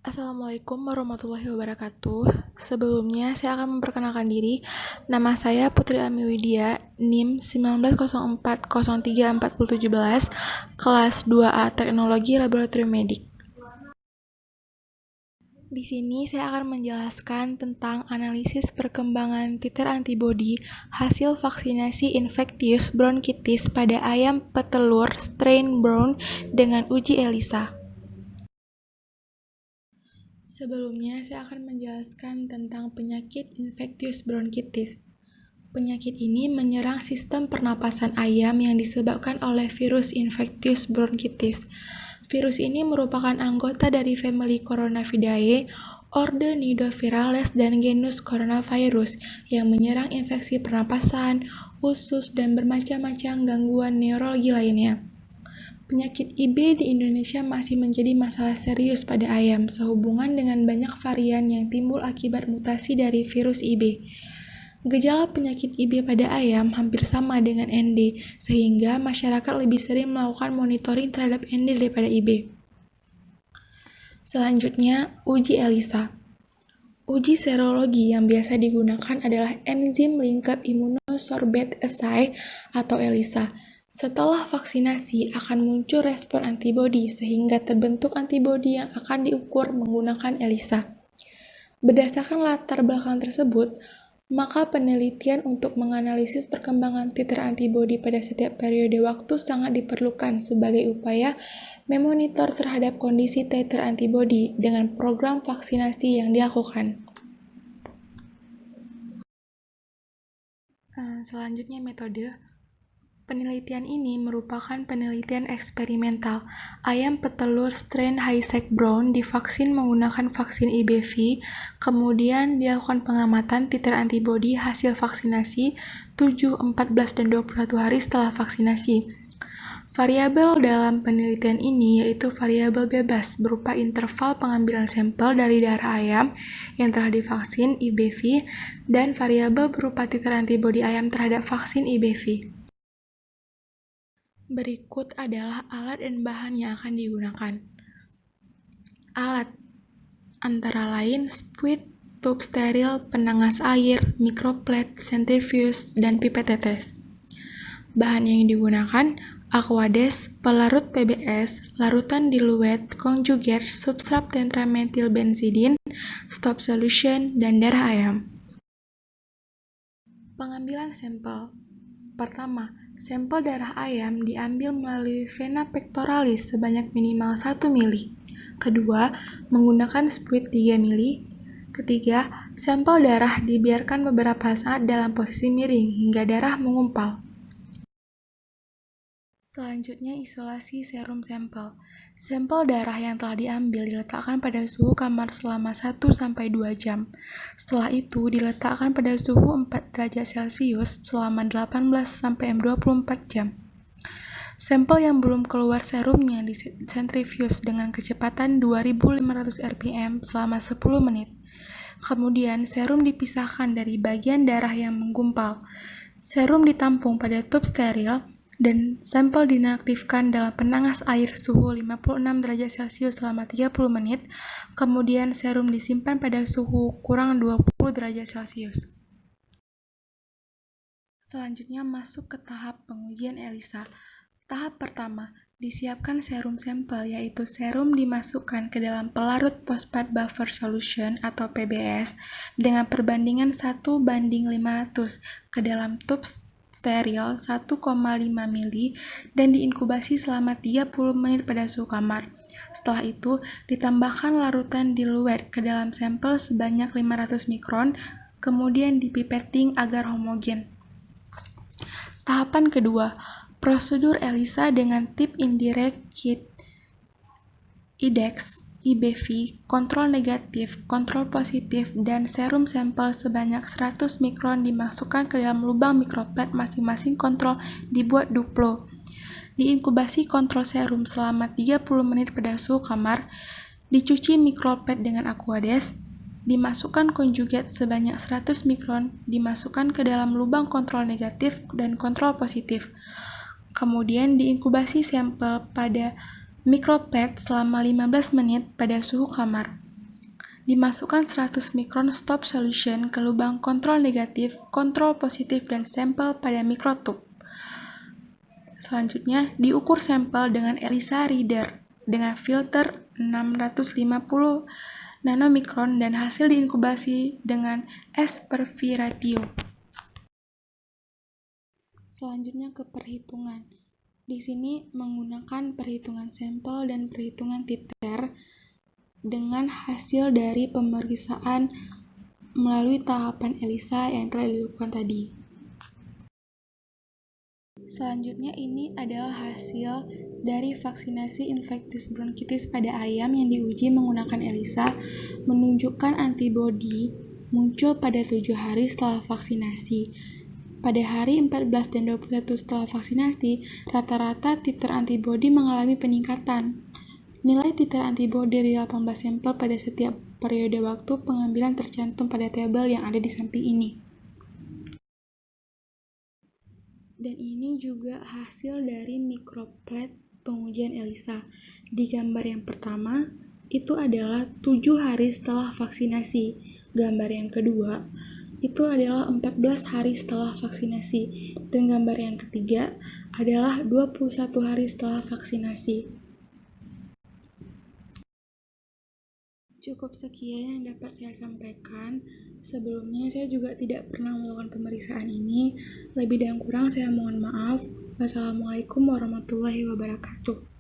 Assalamualaikum warahmatullahi wabarakatuh. Sebelumnya, saya akan memperkenalkan diri. Nama saya Putri Ami Widya, NIM 1904034017, kelas 2A Teknologi Laboratorium Medik. Di sini saya akan menjelaskan tentang analisis perkembangan titer antibodi hasil vaksinasi infektius bronkitis pada ayam petelur strain brown dengan uji ELISA. Sebelumnya, saya akan menjelaskan tentang penyakit infektius bronkitis. Penyakit ini menyerang sistem pernapasan ayam yang disebabkan oleh virus infektius bronkitis. Virus ini merupakan anggota dari famili Coronavidae, orde Nidovirales, dan genus Coronavirus yang menyerang infeksi pernapasan, usus, dan bermacam-macam gangguan neurologi lainnya. Penyakit IB di Indonesia masih menjadi masalah serius pada ayam sehubungan dengan banyak varian yang timbul akibat mutasi dari virus IB. Gejala penyakit IB pada ayam hampir sama dengan ND, sehingga masyarakat lebih sering melakukan monitoring terhadap ND daripada IB. Selanjutnya, uji ELISA. Uji serologi yang biasa digunakan adalah enzim linked immunosorbate assay atau ELISA. Setelah vaksinasi akan muncul respon antibodi sehingga terbentuk antibodi yang akan diukur menggunakan ELISA. Berdasarkan latar belakang tersebut, maka penelitian untuk menganalisis perkembangan titer antibodi pada setiap periode waktu sangat diperlukan sebagai upaya memonitor terhadap kondisi titer antibodi dengan program vaksinasi yang dilakukan. Selanjutnya metode. Penelitian ini merupakan penelitian eksperimental. Ayam petelur strain Highsect Brown divaksin menggunakan vaksin IBV, kemudian dilakukan pengamatan titer antibodi hasil vaksinasi 7, 14, dan 21 hari setelah vaksinasi. Variabel dalam penelitian ini yaitu variabel bebas berupa interval pengambilan sampel dari darah ayam yang telah divaksin IBV dan variabel berupa titer antibodi ayam terhadap vaksin IBV. Berikut adalah alat dan bahan yang akan digunakan. Alat antara lain spuit, tube steril, penangas air, mikroplet, centrifuge, dan pipet tetes. Bahan yang digunakan Aquades, pelarut PBS, larutan diluet, conjugate, substrat tetrametylbenzidin, stop solution, dan darah ayam. Pengambilan sampel. Pertama, sampel darah ayam diambil melalui vena pectoralis sebanyak minimal 1 mili. Kedua, menggunakan spuit 3 mili. Ketiga, sampel darah dibiarkan beberapa saat dalam posisi miring hingga darah mengumpal. Selanjutnya, isolasi serum sampel. Sampel darah yang telah diambil diletakkan pada suhu kamar selama 1-2 jam. Setelah itu, diletakkan pada suhu 4 derajat Celcius selama 18-24 jam. Sampel yang belum keluar serumnya disentrifuge dengan kecepatan 2500 rpm selama 10 menit. Kemudian, serum dipisahkan dari bagian darah yang menggumpal. Serum ditampung pada tube steril dan sampel dinonaktifkan dalam penangas air suhu 56 derajat Celcius selama 30 menit, kemudian serum disimpan pada suhu kurang 20 derajat Celcius. Selanjutnya masuk ke tahap pengujian ELISA. Tahap pertama, disiapkan serum sampel, yaitu serum dimasukkan ke dalam pelarut phosphate buffer solution atau PBS dengan perbandingan 1:500 ke dalam tube steril 1,5 mili dan diinkubasi selama 30 menit pada suhu kamar. Setelah itu, ditambahkan larutan diluet ke dalam sampel sebanyak 500 mikron, kemudian dipipetting agar homogen. Tahapan kedua, prosedur ELISA dengan tip indirect kit IDEX, IBV, kontrol negatif, kontrol positif, dan serum sampel sebanyak 100 mikron dimasukkan ke dalam lubang mikroplet masing-masing kontrol dibuat duplo. Diinkubasi kontrol serum selama 30 menit pada suhu kamar, dicuci mikroplet dengan Aquades, dimasukkan conjugate sebanyak 100 mikron, dimasukkan ke dalam lubang kontrol negatif dan kontrol positif. Kemudian diinkubasi sampel pada mikroplet selama 15 menit pada suhu kamar. Dimasukkan 100 mikron stop solution ke lubang kontrol negatif, kontrol positif, dan sampel pada mikrotub. Selanjutnya, diukur sampel dengan ELISA reader dengan filter 650 nanomikron dan hasil diinkubasi dengan S/V ratio. Selanjutnya ke perhitungan. Di sini menggunakan perhitungan sampel dan perhitungan titer dengan hasil dari pemeriksaan melalui tahapan ELISA yang telah dilakukan tadi. Selanjutnya ini adalah hasil dari vaksinasi infektius bronkitis pada ayam yang diuji menggunakan ELISA menunjukkan antibodi muncul pada 7 hari setelah vaksinasi. Pada hari 14 dan 21 setelah vaksinasi, rata-rata titer antibodi mengalami peningkatan. Nilai titer antibodi dari 18 sampel pada setiap periode waktu pengambilan tercantum pada tabel yang ada di samping ini. Dan ini juga hasil dari mikroplet pengujian ELISA. Di gambar yang pertama, itu adalah 7 hari setelah vaksinasi. Gambar yang kedua, itu adalah 14 hari setelah vaksinasi. Dan gambar yang ketiga adalah 21 hari setelah vaksinasi. Cukup sekian yang dapat saya sampaikan. Sebelumnya saya juga tidak pernah melakukan pemeriksaan ini. Lebih dan kurang saya mohon maaf. Wassalamualaikum warahmatullahi wabarakatuh.